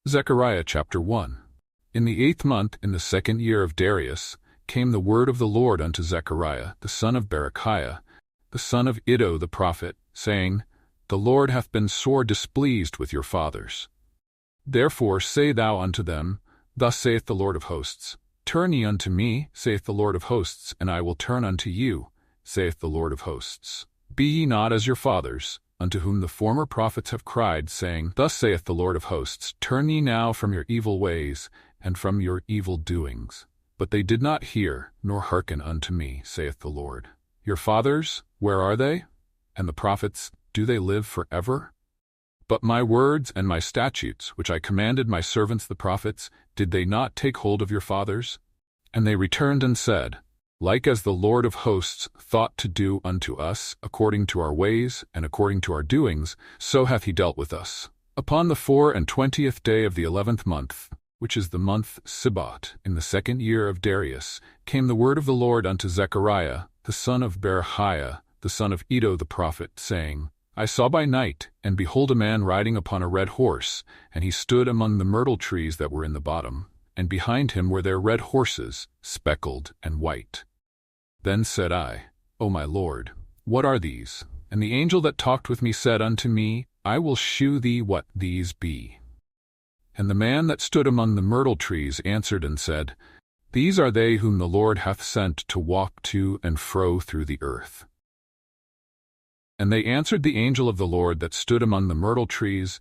Zechariah chapter 1. In the 8th month, in the 2nd year of Darius, came the word of the Lord unto Zechariah, the son of Berechiah, the son of Iddo the prophet, saying, The Lord hath been sore displeased with your fathers. Therefore say thou unto them, Thus saith the Lord of hosts, Turn ye unto me, saith the Lord of hosts, and I will turn unto you, saith the Lord of hosts. Be ye not as your fathers, unto whom the former prophets have cried, saying, Thus saith the Lord of hosts, Turn ye now from your evil ways, and from your evil doings. But they did not hear, nor hearken unto me, saith the Lord. Your fathers, where are they? And the prophets, do they live forever? But my words and my statutes, which I commanded my servants the prophets, did they not take hold of your fathers? And they returned and said, Like as the Lord of hosts thought to do unto us, according to our ways and according to our doings, so hath he dealt with us. Upon the 24th day of the 11th month, which is the month Sibbat, in the 2nd year of Darius, came the word of the Lord unto Zechariah, the son of Berechiah, the son of Iddo the prophet, saying, I saw by night, and behold a man riding upon a red horse, and he stood among the myrtle trees that were in the bottom, and behind him were there red horses, speckled and white. Then said I, O my Lord, what are these? And the angel that talked with me said unto me, I will shew thee what these be. And the man that stood among the myrtle trees answered and said, These are they whom the Lord hath sent to walk to and fro through the earth. And they answered the angel of the Lord that stood among the myrtle trees,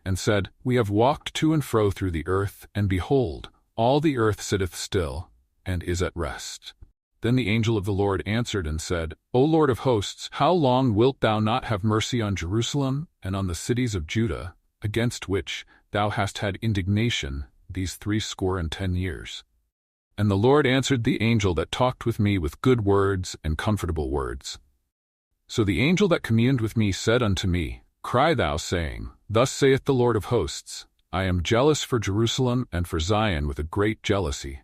and said, We have walked to and fro through the earth, and behold, all the earth sitteth still, and is at rest. Then the angel of the Lord answered and said, O Lord of hosts, how long wilt thou not have mercy on Jerusalem and on the cities of Judah, against which thou hast had indignation these 60 years? And the Lord answered the angel that talked with me with good words and comfortable words. So the angel that communed with me said unto me, Cry thou, saying, Thus saith the Lord of hosts, I am jealous for Jerusalem and for Zion with a great jealousy.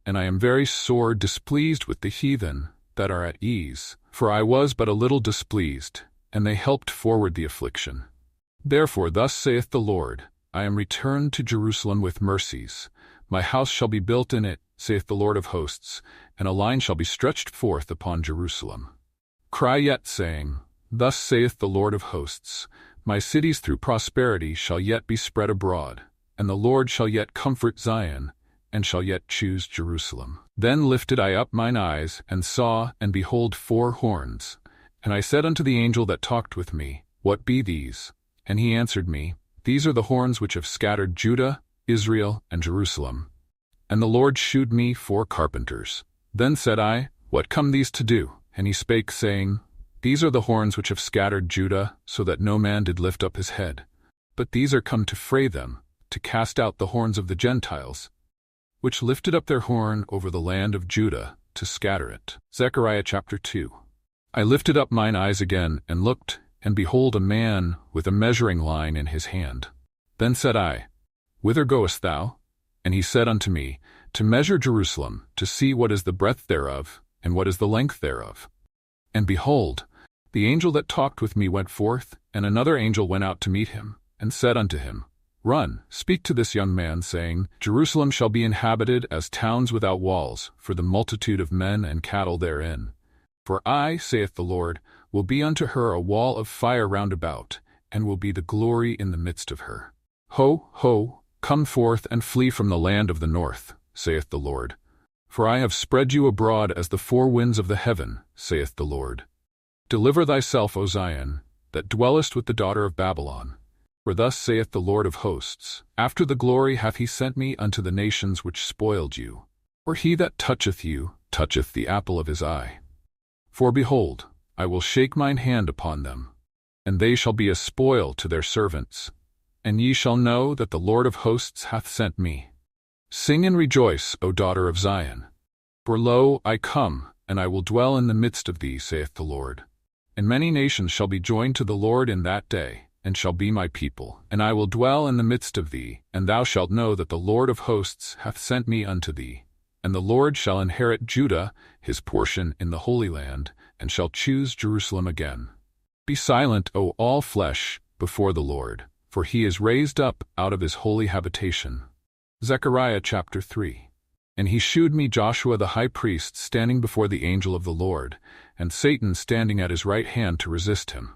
And I am very sore displeased with the heathen that are at ease, for I was but a little displeased, and they helped forward the affliction. Therefore thus saith the Lord, I am returned to Jerusalem with mercies. My house shall be built in it, saith the Lord of hosts, and a line shall be stretched forth upon Jerusalem. Cry yet, saying, Thus saith the Lord of hosts, My cities through prosperity shall yet be spread abroad, and the Lord shall yet comfort Zion, and shall yet choose Jerusalem. Then lifted I up mine eyes, and saw, and behold 4 horns. And I said unto the angel that talked with me, What be these? And he answered me, These are the horns which have scattered Judah, Israel, and Jerusalem. And the Lord shewed me 4 carpenters. Then said I, What come these to do? And he spake, saying, These are the horns which have scattered Judah, so that no man did lift up his head. But these are come to fray them, to cast out the horns of the Gentiles, which lifted up their horn over the land of Judah, to scatter it. Zechariah chapter 2. I lifted up mine eyes again, and looked, and behold a man with a measuring line in his hand. Then said I, Whither goest thou? And he said unto me, To measure Jerusalem, to see what is the breadth thereof, and what is the length thereof. And behold, the angel that talked with me went forth, and another angel went out to meet him, and said unto him, Run, speak to this young man, saying, Jerusalem shall be inhabited as towns without walls, for the multitude of men and cattle therein. For I, saith the Lord, will be unto her a wall of fire round about, and will be the glory in the midst of her. Ho, ho, come forth and flee from the land of the north, saith the Lord. For I have spread you abroad as the 4 winds of the heaven, saith the Lord. Deliver thyself, O Zion, that dwellest with the daughter of Babylon. For thus saith the Lord of hosts, After the glory hath he sent me unto the nations which spoiled you. For he that toucheth you toucheth the apple of his eye. For behold, I will shake mine hand upon them, and they shall be a spoil to their servants. And ye shall know that the Lord of hosts hath sent me. Sing and rejoice, O daughter of Zion. For lo, I come, and I will dwell in the midst of thee, saith the Lord. And many nations shall be joined to the Lord in that day, and shall be my people. And I will dwell in the midst of thee, and thou shalt know that the Lord of hosts hath sent me unto thee. And the Lord shall inherit Judah, his portion in the Holy Land, and shall choose Jerusalem again. Be silent, O all flesh, before the Lord, for he is raised up out of his holy habitation. Zechariah chapter 3. And he shewed me Joshua the high priest standing before the angel of the Lord, and Satan standing at his right hand to resist him.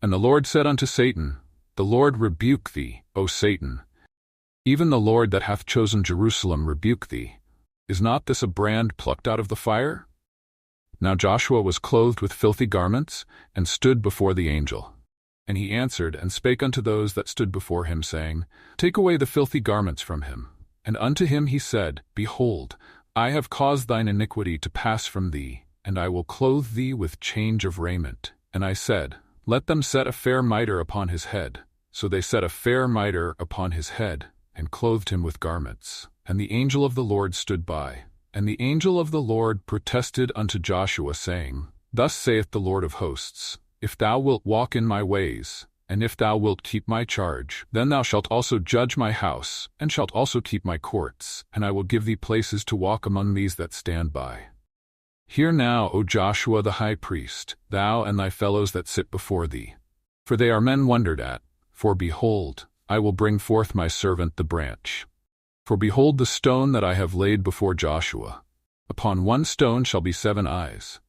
And the Lord said unto Satan, The Lord rebuke thee, O Satan. Even the Lord that hath chosen Jerusalem rebuke thee. Is not this a brand plucked out of the fire? Now Joshua was clothed with filthy garments, and stood before the angel. And he answered and spake unto those that stood before him, saying, Take away the filthy garments from him. And unto him he said, Behold, I have caused thine iniquity to pass from thee, and I will clothe thee with change of raiment. And I said, Let them set a fair mitre upon his head. So they set a fair mitre upon his head, and clothed him with garments. And the angel of the Lord stood by. And the angel of the Lord protested unto Joshua, saying, Thus saith the Lord of hosts, If thou wilt walk in my ways, and if thou wilt keep my charge, then thou shalt also judge my house, and shalt also keep my courts, and I will give thee places to walk among these that stand by. Hear now, O Joshua the high priest, thou and thy fellows that sit before thee. For they are men wondered at, for behold, I will bring forth my servant the branch. For behold the stone that I have laid before Joshua. Upon one stone shall be 7 eyes.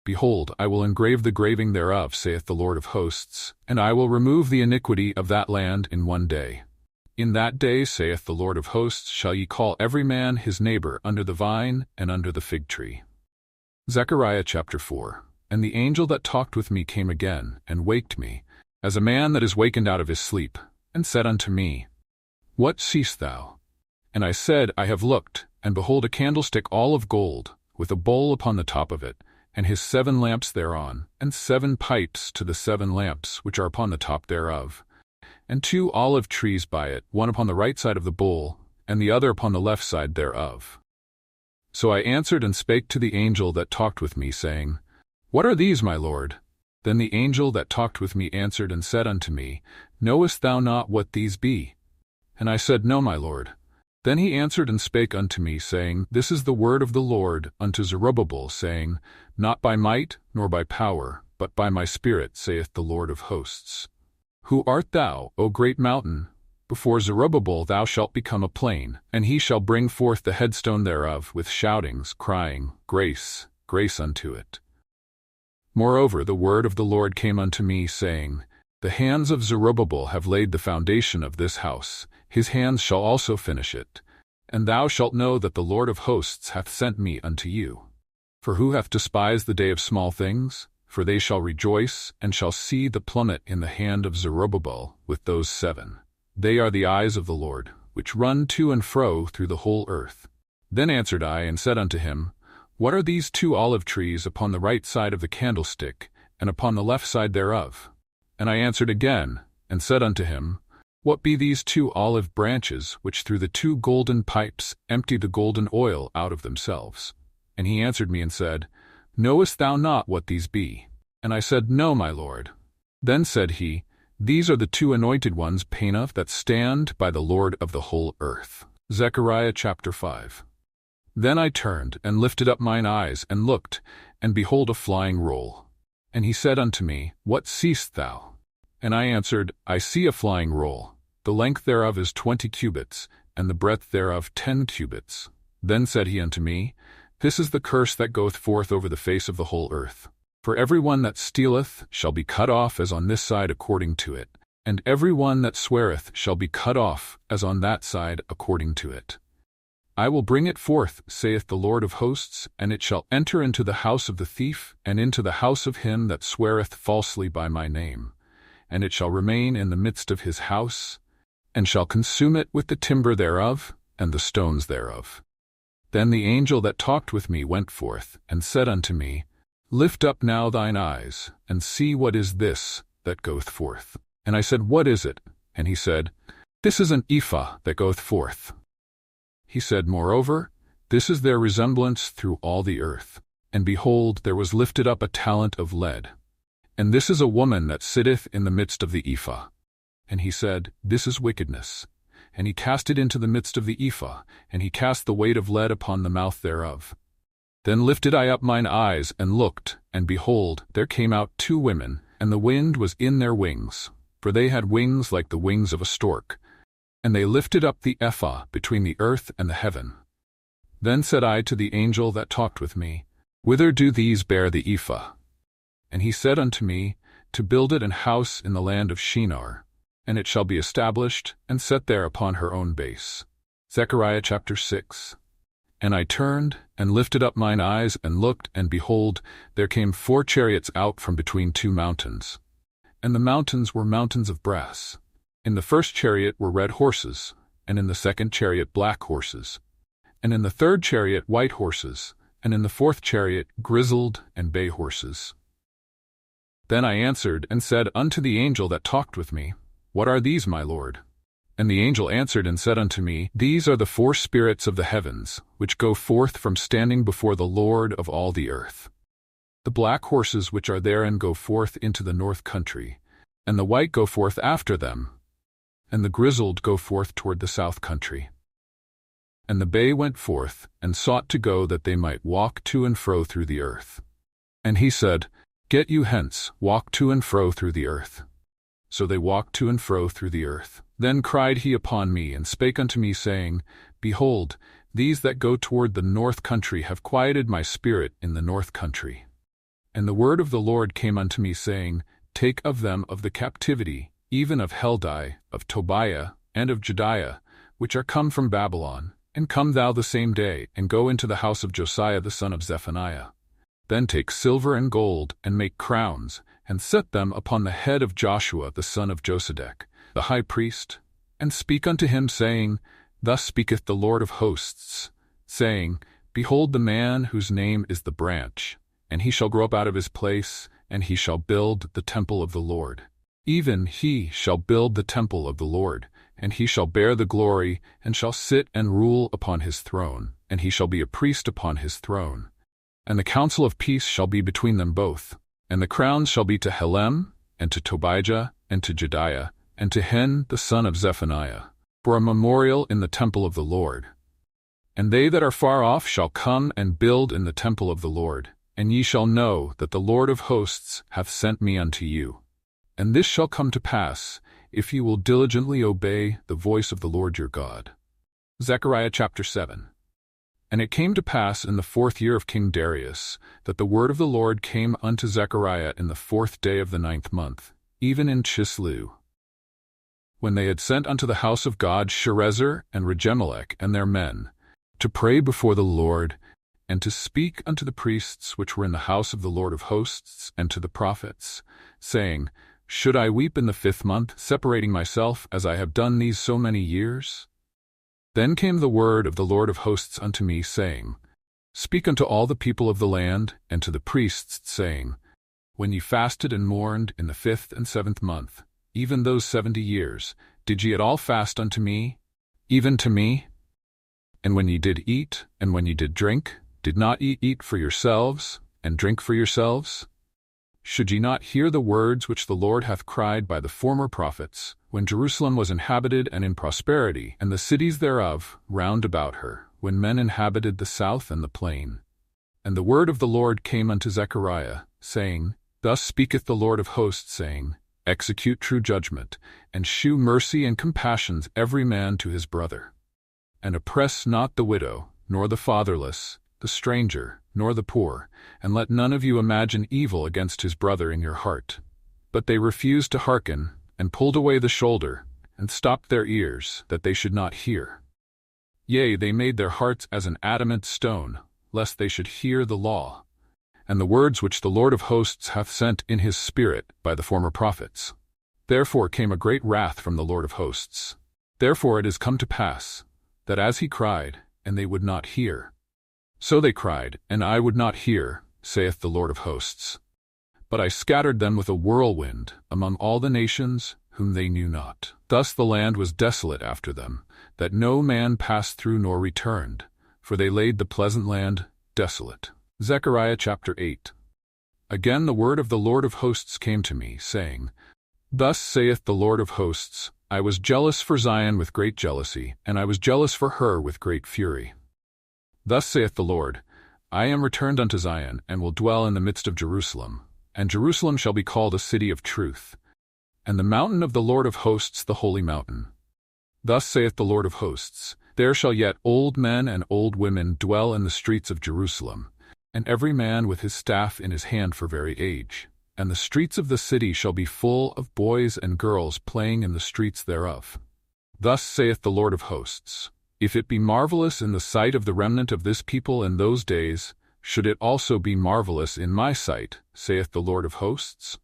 Behold, I will engrave the graving thereof, saith the Lord of hosts, and I will remove the iniquity of that land in one day. In that day, saith the Lord of hosts, shall ye call every man his neighbor under the vine and under the fig tree. Zechariah chapter 4. And the angel that talked with me came again, and waked me, as a man that is wakened out of his sleep, and said unto me, What seest thou? And I said, I have looked, and behold a candlestick all of gold, with a bowl upon the top of it, and his 7 lamps thereon, and 7 pipes to the 7 lamps which are upon the top thereof, and 2 olive trees by it, one upon the right side of the bowl, and the other upon the left side thereof. So I answered and spake to the angel that talked with me, saying, What are these, my lord? Then the angel that talked with me answered and said unto me, Knowest thou not what these be? And I said, No, my lord. Then he answered and spake unto me, saying, This is the word of the Lord unto Zerubbabel, saying, Not by might, nor by power, but by my Spirit, saith the Lord of hosts. Who art thou, O great mountain? Before Zerubbabel thou shalt become a plain, and he shall bring forth the headstone thereof with shoutings, crying, Grace, grace unto it. Moreover the word of the Lord came unto me, saying, The hands of Zerubbabel have laid the foundation of this house, his hands shall also finish it. And thou shalt know that the Lord of hosts hath sent me unto you. For who hath despised the day of small things? For they shall rejoice, and shall see the plummet in the hand of Zerubbabel with those 7. They are the eyes of the Lord, which run to and fro through the whole earth. Then answered I, and said unto him, What are these 2 olive trees upon the right side of the candlestick, and upon the left side thereof? And I answered again, and said unto him, What be these 2 olive branches, which through the 2 golden pipes empty the golden oil out of themselves? And he answered me and said, Knowest thou not what these be? And I said, No, my lord. Then said he, These are the 2 anointed ones, Panah, that stand by the Lord of the whole earth. Zechariah chapter 5. Then I turned, and lifted up mine eyes, and looked, and behold a flying roll. And he said unto me, What seest thou? And I answered, I see a flying roll. The length thereof is 20 cubits, and the breadth thereof 10 cubits. Then said he unto me, This is the curse that goeth forth over the face of the whole earth. For every one that stealeth shall be cut off as on this side according to it, and every one that sweareth shall be cut off as on that side according to it. I will bring it forth, saith the Lord of hosts, and it shall enter into the house of the thief, and into the house of him that sweareth falsely by my name. And it shall remain in the midst of his house, and shall consume it with the timber thereof, and the stones thereof. Then the angel that talked with me went forth, and said unto me, Lift up now thine eyes, and see what is this that goeth forth. And I said, What is it? And he said, This is an ephah that goeth forth. He said, Moreover, this is their resemblance through all the earth. And behold, there was lifted up a talent of lead. And this is a woman that sitteth in the midst of the ephah. And he said, This is wickedness. And he cast it into the midst of the ephah, and he cast the weight of lead upon the mouth thereof. Then lifted I up mine eyes, and looked, and behold, there came out 2 women, and the wind was in their wings. for they had wings like the wings of a stork, and they lifted up the ephah between the earth and the heaven. Then said I to the angel that talked with me, Whither do these bear the ephah? And he said unto me, To build it an house in the land of Shinar, and it shall be established and set there upon her own base. Zechariah chapter 6. And I turned, and lifted up mine eyes, and looked, and behold, there came 4 chariots out from between 2 mountains. And the mountains were mountains of brass. In the first chariot were red horses, and in the second chariot black horses, and in the third chariot white horses, and in the fourth chariot grizzled and bay horses. Then I answered and said unto the angel that talked with me, What are these, my lord? And the angel answered and said unto me, These are the 4 spirits of the heavens, which go forth from standing before the Lord of all the earth. The black horses which are therein go forth into the north country, and the white go forth after them, and the grizzled go forth toward the south country. And the bay went forth, and sought to go that they might walk to and fro through the earth. And he said, Get you hence, walk to and fro through the earth. So they walked to and fro through the earth. Then cried he upon me, and spake unto me, saying, Behold, these that go toward the north country have quieted my spirit in the north country. And the word of the Lord came unto me, saying, Take of them of the captivity, even of Heldai, of Tobiah, and of Jediah, which are come from Babylon, and come thou the same day, and go into the house of Josiah the son of Zephaniah. Then take silver and gold, and make crowns, and set them upon the head of Joshua the son of Josedech, the high priest, and speak unto him, saying, Thus speaketh the Lord of hosts, saying, Behold the man whose name is the branch, and he shall grow up out of his place, and he shall build the temple of the Lord. Even he shall build the temple of the Lord, and he shall bear the glory, and shall sit and rule upon his throne, and he shall be a priest upon his throne. And the counsel of peace shall be between them both. And the crowns shall be to Helem, and to Tobijah, and to Jediah, and to Hen the son of Zephaniah, for a memorial in the temple of the Lord. And they that are far off shall come and build in the temple of the Lord, and ye shall know that the Lord of hosts hath sent me unto you. And this shall come to pass, if ye will diligently obey the voice of the Lord your God. Zechariah chapter 7. And it came to pass in the 4th year of King Darius, that the word of the Lord came unto Zechariah in the 4th day of the 9th month, even in Chislew. When they had sent unto the house of God Sherezer and Regemelech and their men, to pray before the Lord, and to speak unto the priests which were in the house of the Lord of hosts, and to the prophets, saying, Should I weep in the 5th month, separating myself, as I have done these so many years? Then came the word of the Lord of hosts unto me, saying, Speak unto all the people of the land, and to the priests, saying, When ye fasted and mourned in the 5th and 7th month, even those 70 years, did ye at all fast unto me, even to me? And when ye did eat, and when ye did drink, did not ye eat for yourselves, and drink for yourselves? Should ye not hear the words which the Lord hath cried by the former prophets, when Jerusalem was inhabited and in prosperity, and the cities thereof round about her, when men inhabited the south and the plain? And the word of the Lord came unto Zechariah, saying, Thus speaketh the Lord of hosts, saying, Execute true judgment, and shew mercy and compassions every man to his brother. And oppress not the widow, nor the fatherless, the stranger, nor the poor, and let none of you imagine evil against his brother in your heart. But they refused to hearken, and pulled away the shoulder, and stopped their ears, that they should not hear. Yea, they made their hearts as an adamant stone, lest they should hear the law, and the words which the Lord of hosts hath sent in his Spirit by the former prophets. Therefore came a great wrath from the Lord of hosts. Therefore it is come to pass, that as he cried, and they would not hear, so they cried, and I would not hear, saith the Lord of hosts. But I scattered them with a whirlwind among all the nations whom they knew not. Thus the land was desolate after them, that no man passed through nor returned, for they laid the pleasant land desolate. Zechariah chapter 8. Again the word of the Lord of hosts came to me, saying, Thus saith the Lord of hosts, I was jealous for Zion with great jealousy, and I was jealous for her with great fury. Thus saith the Lord, I am returned unto Zion, and will dwell in the midst of Jerusalem, and Jerusalem shall be called a city of truth, and the mountain of the Lord of hosts the holy mountain. Thus saith the Lord of hosts, There shall yet old men and old women dwell in the streets of Jerusalem, and every man with his staff in his hand for very age. And the streets of the city shall be full of boys and girls playing in the streets thereof. Thus saith the Lord of hosts, If it be marvelous in the sight of the remnant of this people in those days, should it also be marvelous in my sight, saith the Lord of hosts?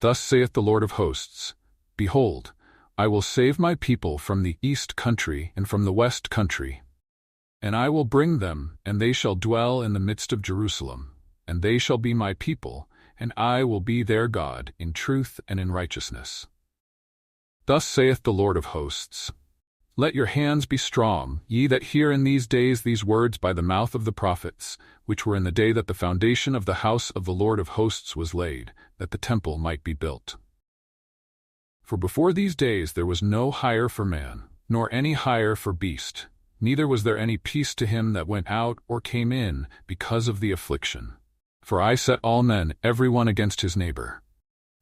Thus saith the Lord of hosts, Behold, I will save my people from the east country and from the west country. And I will bring them, and they shall dwell in the midst of Jerusalem, and they shall be my people, and I will be their God in truth and in righteousness. Thus saith the Lord of hosts, Let your hands be strong, ye that hear in these days these words by the mouth of the prophets, which were in the day that the foundation of the house of the Lord of hosts was laid, that the temple might be built. For before these days there was no hire for man, nor any hire for beast, neither was there any peace to him that went out or came in, because of the affliction. For I set all men every one against his neighbor.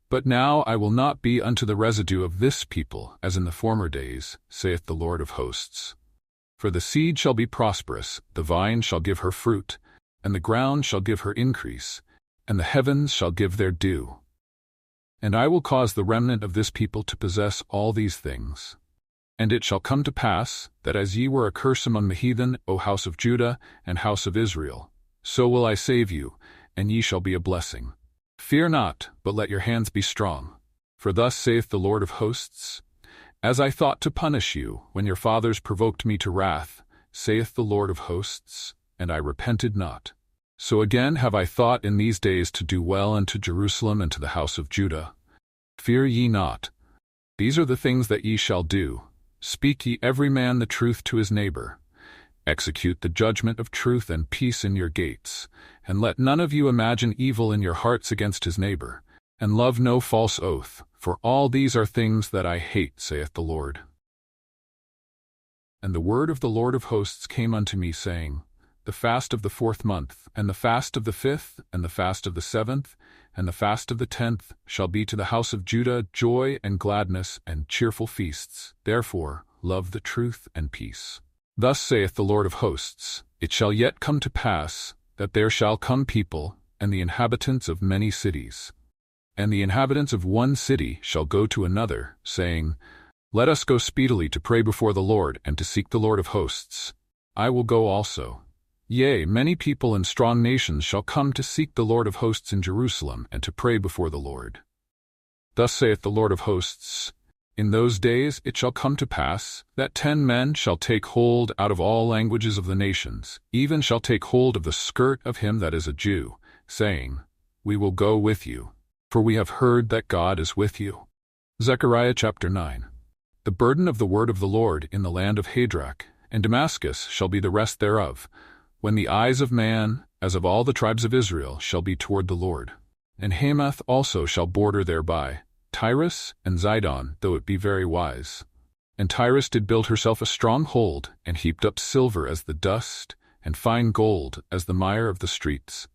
But now I will not be unto the residue of this people, as in the former days, saith the Lord of hosts. For the seed shall be prosperous, the vine shall give her fruit, and the ground shall give her increase, and the heavens shall give their dew. And I will cause the remnant of this people to possess all these things. And it shall come to pass, that as ye were a curse among the heathen, O house of Judah and house of Israel, so will I save you, and ye shall be a blessing. Fear not, but let your hands be strong. For thus saith the Lord of hosts, As I thought to punish you, when your fathers provoked me to wrath, saith the Lord of hosts, and I repented not. So again have I thought in these days to do well unto Jerusalem and to the house of Judah. Fear ye not. These are the things that ye shall do. Speak ye every man the truth to his neighbor. Execute the judgment of truth and peace in your gates, and let none of you imagine evil in your hearts against his neighbor, and love no false oath, for all these are things that I hate, saith the Lord. And the word of the Lord of hosts came unto me, saying, The fast of the 4th month, and the fast of the 5th, and the fast of the 7th, and the fast of the 10th, shall be to the house of Judah joy and gladness and cheerful feasts. Therefore love the truth and peace. Thus saith the Lord of hosts, It shall yet come to pass, that there shall come people, and the inhabitants of many cities. And the inhabitants of one city shall go to another, saying, Let us go speedily to pray before the Lord, and to seek the Lord of hosts. I will go also. Yea, many people and strong nations shall come to seek the Lord of hosts in Jerusalem, and to pray before the Lord. Thus saith the Lord of hosts, In those days it shall come to pass, that 10 men shall take hold out of all languages of the nations, even shall take hold of the skirt of him that is a Jew, saying, We will go with you, for we have heard that God is with you. Zechariah chapter 9. The burden of the word of the Lord in the land of Hadrach, and Damascus shall be the rest thereof, when the eyes of man, as of all the tribes of Israel, shall be toward the Lord. And Hamath also shall border thereby, Tyrus and Zidon, though it be very wise. And Tyrus did build herself a strong hold, and heaped up silver as the dust, and fine gold as the mire of the streets.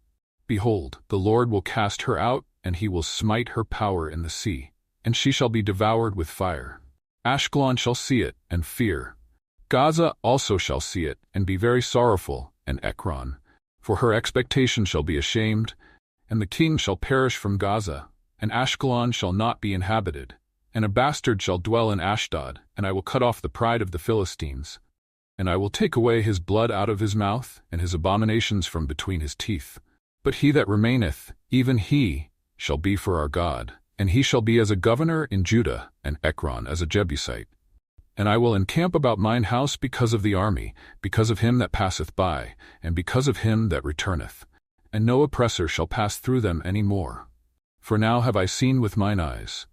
Behold, the Lord will cast her out, and he will smite her power in the sea, and she shall be devoured with fire. Ashkelon shall see it, and fear. Gaza also shall see it, and be very sorrowful, and Ekron, for her expectation shall be ashamed, and the king shall perish from Gaza, and Ashkelon shall not be inhabited, and a bastard shall dwell in Ashdod, and I will cut off the pride of the Philistines, and I will take away his blood out of his mouth, and his abominations from between his teeth. But he that remaineth, even he, shall be for our God, and he shall be as a governor in Judah, and Ekron as a Jebusite. And I will encamp about mine house because of the army, because of him that passeth by, and because of him that returneth. And no oppressor shall pass through them any more. For now have I seen with mine eyes.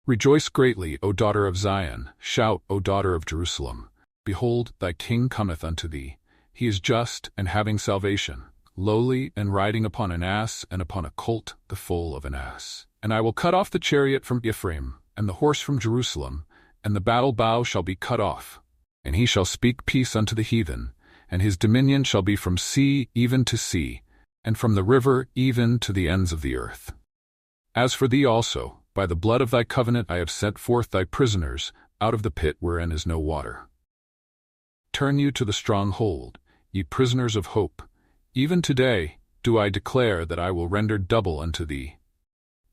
Rejoice greatly, O daughter of Zion, shout, O daughter of Jerusalem. Behold, thy king cometh unto thee. He is just, and having salvation, lowly, and riding upon an ass, and upon a colt, the foal of an ass. And I will cut off the chariot from Ephraim, and the horse from Jerusalem, and the battle bow shall be cut off. And he shall speak peace unto the heathen, and his dominion shall be from sea even to sea, and from the river even to the ends of the earth. As for thee also, By the blood of thy covenant I have sent forth thy prisoners out of the pit wherein is no water. Turn you to the stronghold, ye prisoners of hope. Even today do I declare that I will render double unto thee.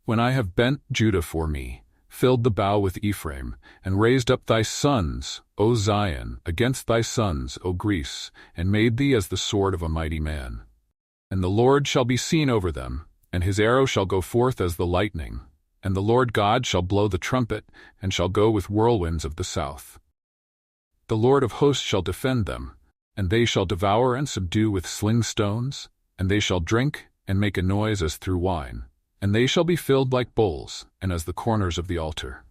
When I have bent Judah for me, filled the bow with Ephraim, and raised up thy sons, O Zion, against thy sons, O Greece, and made thee as the sword of a mighty man. And the Lord shall be seen over them, and his arrow shall go forth as the lightning, and the Lord God shall blow the trumpet, and shall go with whirlwinds of the south. The Lord of hosts shall defend them, and they shall devour and subdue with sling stones, and they shall drink and make a noise as through wine, and they shall be filled like bowls, and as the corners of the altar.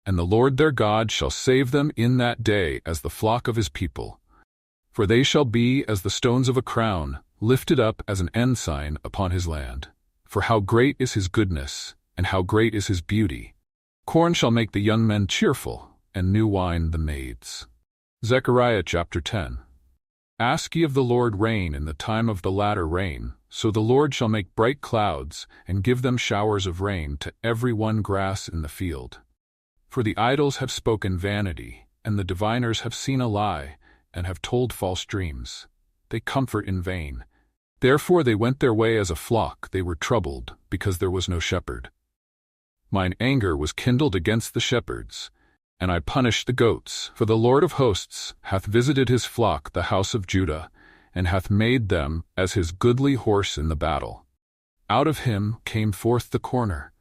And the Lord their God shall save them in that day as the flock of his people. For they shall be as the stones of a crown, lifted up as an ensign upon his land. For how great is his goodness, and how great is his beauty! Corn shall make the young men cheerful, and new wine the maids. Zechariah chapter 10. Ask ye of the Lord rain in the time of the latter rain, so the Lord shall make bright clouds, and give them showers of rain to every one grass in the field. For the idols have spoken vanity, and the diviners have seen a lie, and have told false dreams. They comfort in vain. Therefore they went their way as a flock, they were troubled, because there was no shepherd. Mine anger was kindled against the shepherds, and I punished the goats, for the Lord of hosts hath visited his flock, the house of Judah, and hath made them as his goodly horse in the battle. Out of him came forth the corner,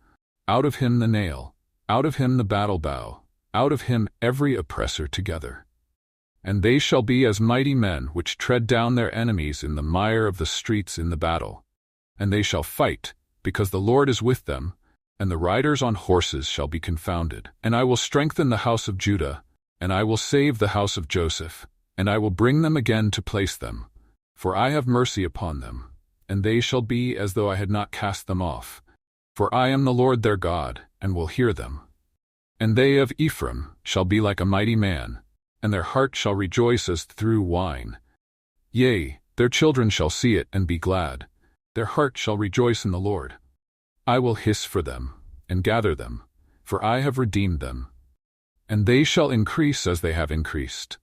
out of him the nail, out of him the battle bow, out of him every oppressor together. And they shall be as mighty men which tread down their enemies in the mire of the streets in the battle. And they shall fight, because the Lord is with them, and the riders on horses shall be confounded. And I will strengthen the house of Judah, and I will save the house of Joseph, and I will bring them again to place them. For I have mercy upon them, and they shall be as though I had not cast them off. For I am the Lord their God, and will hear them. And they of Ephraim shall be like a mighty man, and their heart shall rejoice as through wine. Yea, their children shall see it and be glad. Their heart shall rejoice in the Lord. I will hiss for them, and gather them, for I have redeemed them. And they shall increase as they have increased.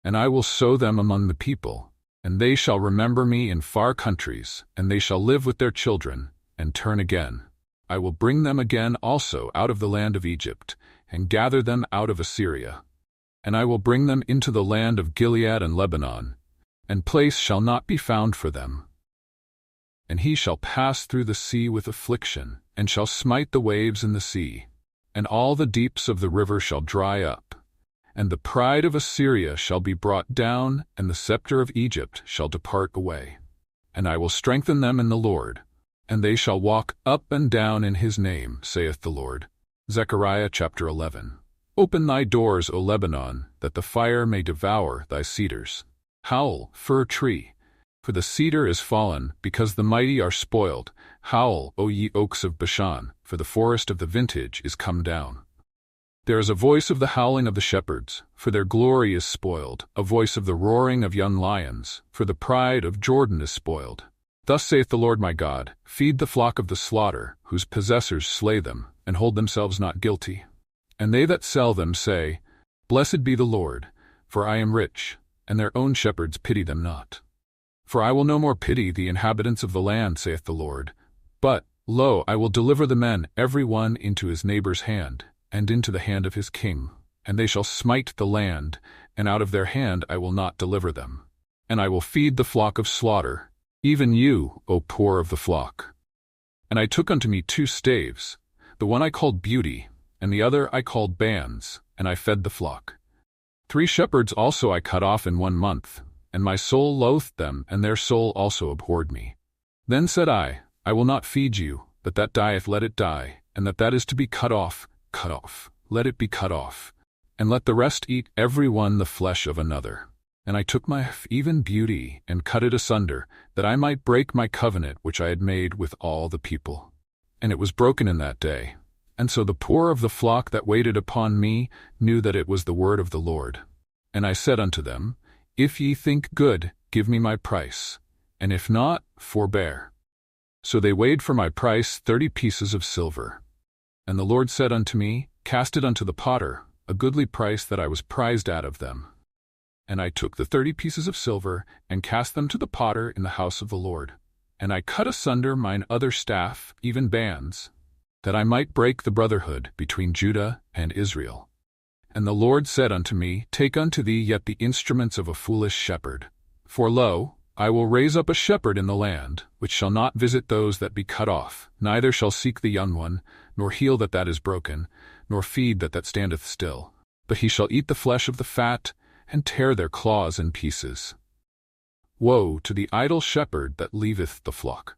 And I will sow them among the people, and they shall remember me in far countries, and they shall live with their children, and turn again. I will bring them again also out of the land of Egypt, and gather them out of Assyria. And I will bring them into the land of Gilead and Lebanon, and place shall not be found for them. And he shall pass through the sea with affliction, and shall smite the waves in the sea. And all the deeps of the river shall dry up. And the pride of Assyria shall be brought down, and the scepter of Egypt shall depart away. And I will strengthen them in the Lord, and they shall walk up and down in his name, saith the Lord. Zechariah chapter 11. Open thy doors, O Lebanon, that the fire may devour thy cedars. Howl, fir tree, for the cedar is fallen, because the mighty are spoiled. Howl, O ye oaks of Bashan, for the forest of the vintage is come down. There is a voice of the howling of the shepherds, for their glory is spoiled, a voice of the roaring of young lions, for the pride of Jordan is spoiled. Thus saith the Lord my God, feed the flock of the slaughter, whose possessors slay them, and hold themselves not guilty. And they that sell them say, Blessed be the Lord, for I am rich, and their own shepherds pity them not. For I will no more pity the inhabitants of the land, saith the Lord. But, lo, I will deliver the men every one into his neighbor's hand, and into the hand of his king. And they shall smite the land, and out of their hand I will not deliver them. And I will feed the flock of slaughter, even you, O poor of the flock. And I took unto me 2 staves, the one I called Beauty, and the other I called Bands, and I fed the flock. 3 shepherds also I cut off in 1 month, and my soul loathed them, and their soul also abhorred me. Then said I will not feed you, but that dieth let it die, and that is to be cut off, let it be cut off. And let the rest eat every one the flesh of another. And I took my even Beauty, and cut it asunder, that I might break my covenant which I had made with all the people. And it was broken in that day. And so the poor of the flock that waited upon me knew that it was the word of the Lord. And I said unto them, If ye think good, give me my price, and if not, forbear. So they weighed for my price 30 pieces of silver. And the Lord said unto me, Cast it unto the potter, a goodly price that I was prized at of them. And I took the 30 pieces of silver, and cast them to the potter in the house of the Lord. And I cut asunder mine other staff, even bands, that I might break the brotherhood between Judah and Israel. And the Lord said unto me, Take unto thee yet the instruments of a foolish shepherd. For lo, I will raise up a shepherd in the land, which shall not visit those that be cut off, neither shall seek the young one, nor heal that is broken, nor feed that standeth still. But he shall eat the flesh of the fat, and tear their claws in pieces. Woe to the idle shepherd that leaveth the flock!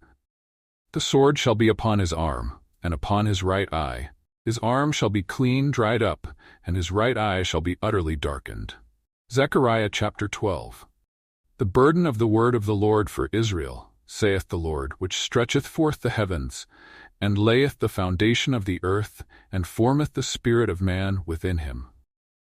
The sword shall be upon his arm, and upon his right eye. His arm shall be clean dried up, and his right eye shall be utterly darkened. Zechariah chapter 12. The burden of the word of the Lord for Israel, saith the Lord, which stretcheth forth the heavens, and layeth the foundation of the earth, and formeth the spirit of man within him.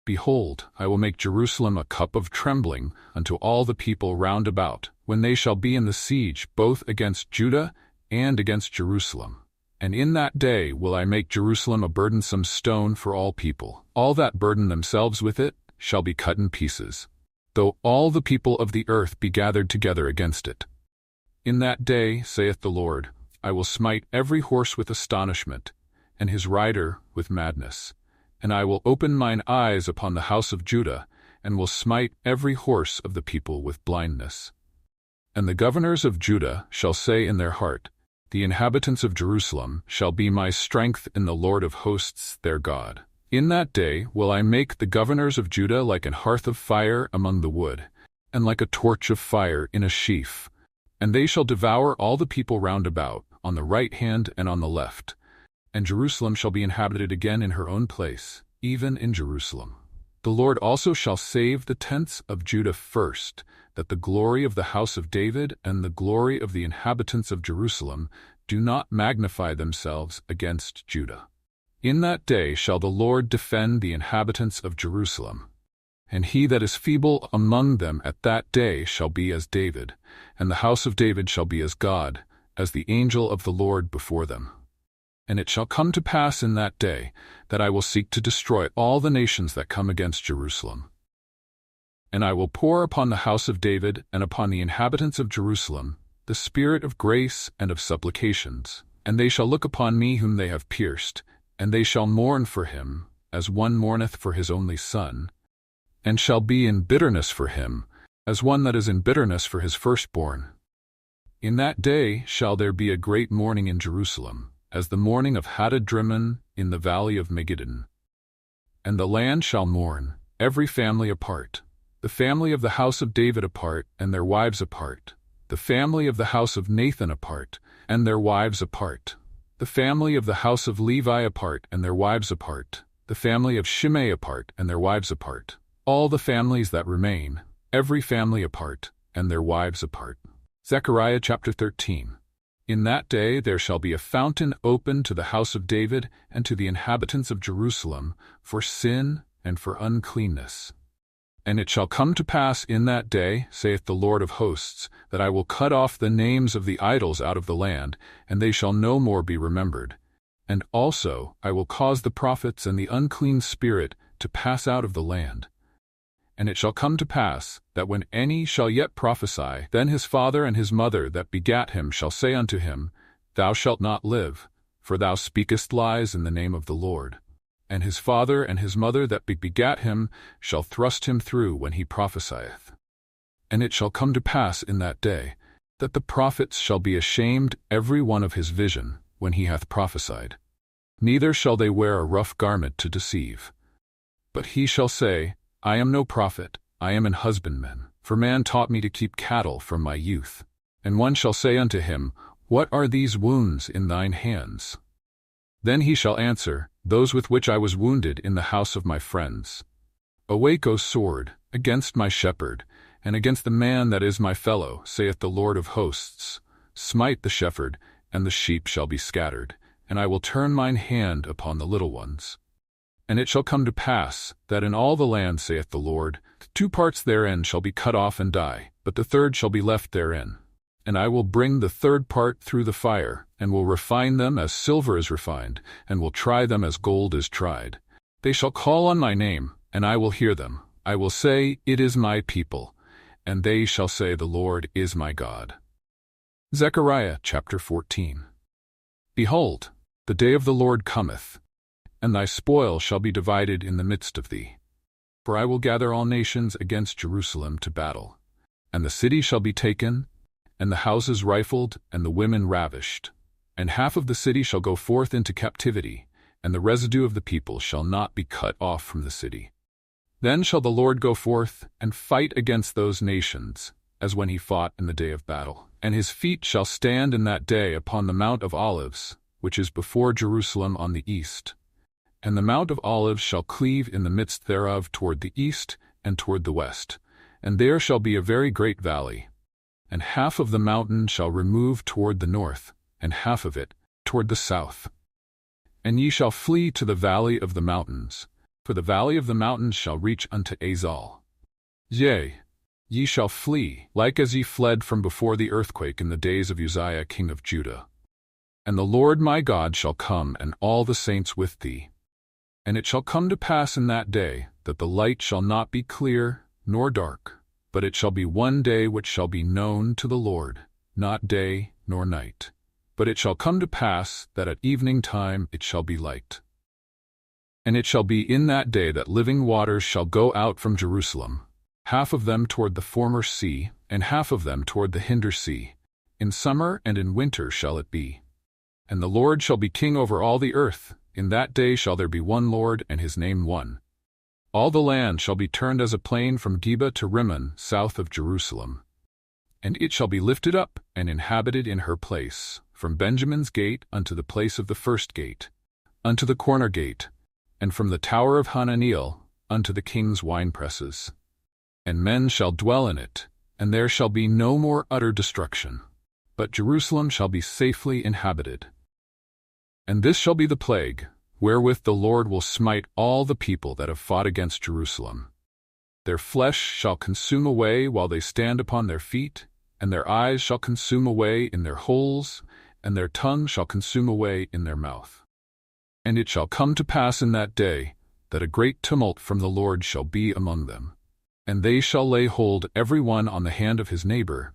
Behold, I will make Jerusalem a cup of trembling unto all the people round about, when they shall be in the siege both against Judah and against Jerusalem. And in that day will I make Jerusalem a burdensome stone for all people. All that burden themselves with it shall be cut in pieces, though all the people of the earth be gathered together against it. In that day, saith the Lord, I will smite every horse with astonishment, and his rider with madness. And I will open mine eyes upon the house of Judah, and will smite every horse of the people with blindness. And the governors of Judah shall say in their heart, The inhabitants of Jerusalem shall be my strength in the Lord of hosts their God. In that day will I make the governors of Judah like an hearth of fire among the wood, and like a torch of fire in a sheaf. And they shall devour all the people round about, on the right hand and on the left. And Jerusalem shall be inhabited again in her own place, even in Jerusalem. The Lord also shall save the tents of Judah first, that the glory of the house of David and the glory of the inhabitants of Jerusalem do not magnify themselves against Judah. In that day shall the Lord defend the inhabitants of Jerusalem. And he that is feeble among them at that day shall be as David, and the house of David shall be as God, as the angel of the Lord before them. And it shall come to pass in that day, that I will seek to destroy all the nations that come against Jerusalem. And I will pour upon the house of David and upon the inhabitants of Jerusalem the spirit of grace and of supplications. And they shall look upon me whom they have pierced, and they shall mourn for him, as one mourneth for his only son, and shall be in bitterness for him, as one that is in bitterness for his firstborn. In that day shall there be a great mourning in Jerusalem, as the mourning of Hadad-Drimmon in the valley of Megiddon. And the land shall mourn, every family apart, the family of the house of David apart, and their wives apart, the family of the house of Nathan apart, and their wives apart, the family of the house of Levi apart, and their wives apart, the family of Shimei apart, and their wives apart, all the families that remain, every family apart, and their wives apart. Zechariah chapter 13. In that day there shall be a fountain open to the house of David and to the inhabitants of Jerusalem for sin and for uncleanness. And it shall come to pass in that day, saith the Lord of hosts, that I will cut off the names of the idols out of the land, and they shall no more be remembered. And also I will cause the prophets and the unclean spirit to pass out of the land. And it shall come to pass, that when any shall yet prophesy, then his father and his mother that begat him shall say unto him, Thou shalt not live, for thou speakest lies in the name of the Lord. And his father and his mother that begat him shall thrust him through when he prophesieth. And it shall come to pass in that day, that the prophets shall be ashamed every one of his vision, when he hath prophesied. Neither shall they wear a rough garment to deceive. But he shall say, I am no prophet, I am an husbandman, for man taught me to keep cattle from my youth. And one shall say unto him, What are these wounds in thine hands? Then he shall answer, Those with which I was wounded in the house of my friends. Awake, O sword, against my shepherd, and against the man that is my fellow, saith the Lord of hosts. Smite the shepherd, and the sheep shall be scattered, and I will turn mine hand upon the little ones. And it shall come to pass, that in all the land, saith the Lord, the 2 parts therein shall be cut off and die, but the third shall be left therein. And I will bring the third part through the fire, and will refine them as silver is refined, and will try them as gold is tried. They shall call on my name, and I will hear them. I will say, It is my people, and they shall say, The Lord is my God. Zechariah chapter 14. Behold, the day of the Lord cometh, and thy spoil shall be divided in the midst of thee. For I will gather all nations against Jerusalem to battle, and the city shall be taken, and the houses rifled, and the women ravished. And half of the city shall go forth into captivity, and the residue of the people shall not be cut off from the city. Then shall the Lord go forth and fight against those nations, as when he fought in the day of battle. And his feet shall stand in that day upon the Mount of Olives, which is before Jerusalem on the east. And the Mount of Olives shall cleave in the midst thereof toward the east and toward the west. And there shall be a very great valley. And half of the mountain shall remove toward the north, and half of it toward the south. And ye shall flee to the valley of the mountains, for the valley of the mountains shall reach unto Azal. Yea, ye shall flee, like as ye fled from before the earthquake in the days of Uzziah king of Judah. And the Lord my God shall come, and all the saints with thee. And it shall come to pass in that day, that the light shall not be clear nor dark, but it shall be one day which shall be known to the Lord, not day nor night. But it shall come to pass that at evening time it shall be light. And it shall be in that day that living waters shall go out from Jerusalem, half of them toward the former sea, and half of them toward the hinder sea. In summer and in winter shall it be. And the Lord shall be king over all the earth. In that day shall there be one Lord, and his name one. All the land shall be turned as a plain from Geba to Rimmon, south of Jerusalem. And it shall be lifted up, and inhabited in her place, from Benjamin's gate unto the place of the first gate, unto the corner gate, and from the tower of Hananiel unto the king's winepresses. And men shall dwell in it, and there shall be no more utter destruction, but Jerusalem shall be safely inhabited. And this shall be the plague, wherewith the Lord will smite all the people that have fought against Jerusalem. Their flesh shall consume away while they stand upon their feet, and their eyes shall consume away in their holes, and their tongue shall consume away in their mouth. And it shall come to pass in that day, that a great tumult from the Lord shall be among them. And they shall lay hold every one on the hand of his neighbor,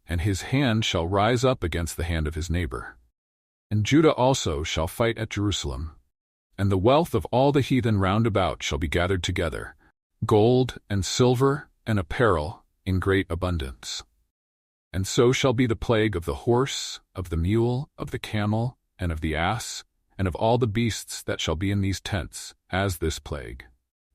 and his hand shall rise up against the hand of his neighbor. And Judah also shall fight at Jerusalem. And the wealth of all the heathen round about shall be gathered together, gold and silver and apparel in great abundance. And so shall be the plague of the horse, of the mule, of the camel, and of the ass, and of all the beasts that shall be in these tents, as this plague.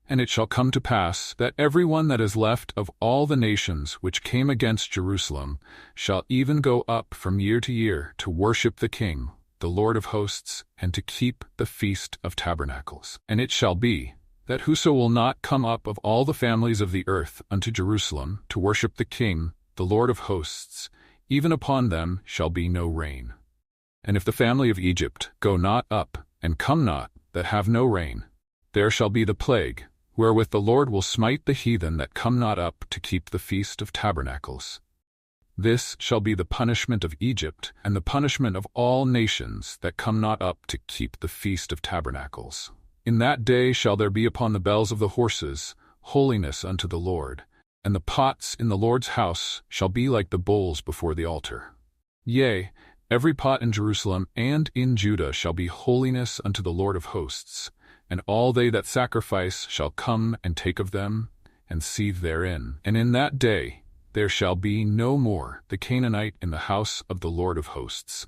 And it shall come to pass that every one that is left of all the nations which came against Jerusalem shall even go up from year to year to worship the King, the Lord of hosts, and to keep the Feast of Tabernacles. And it shall be, that whoso will not come up of all the families of the earth unto Jerusalem to worship the King, the Lord of hosts, even upon them shall be no rain. And if the family of Egypt go not up, and come not, that have no rain, there shall be the plague, wherewith the Lord will smite the heathen that come not up to keep the Feast of Tabernacles. This shall be the punishment of Egypt, and the punishment of all nations that come not up to keep the Feast of Tabernacles. In that day shall there be upon the bells of the horses holiness unto the Lord, and the pots in the Lord's house shall be like the bowls before the altar. Yea, every pot in Jerusalem and in Judah shall be holiness unto the Lord of hosts, and all they that sacrifice shall come and take of them, and seethe therein. And in that day there shall be no more the Canaanite in the house of the Lord of hosts.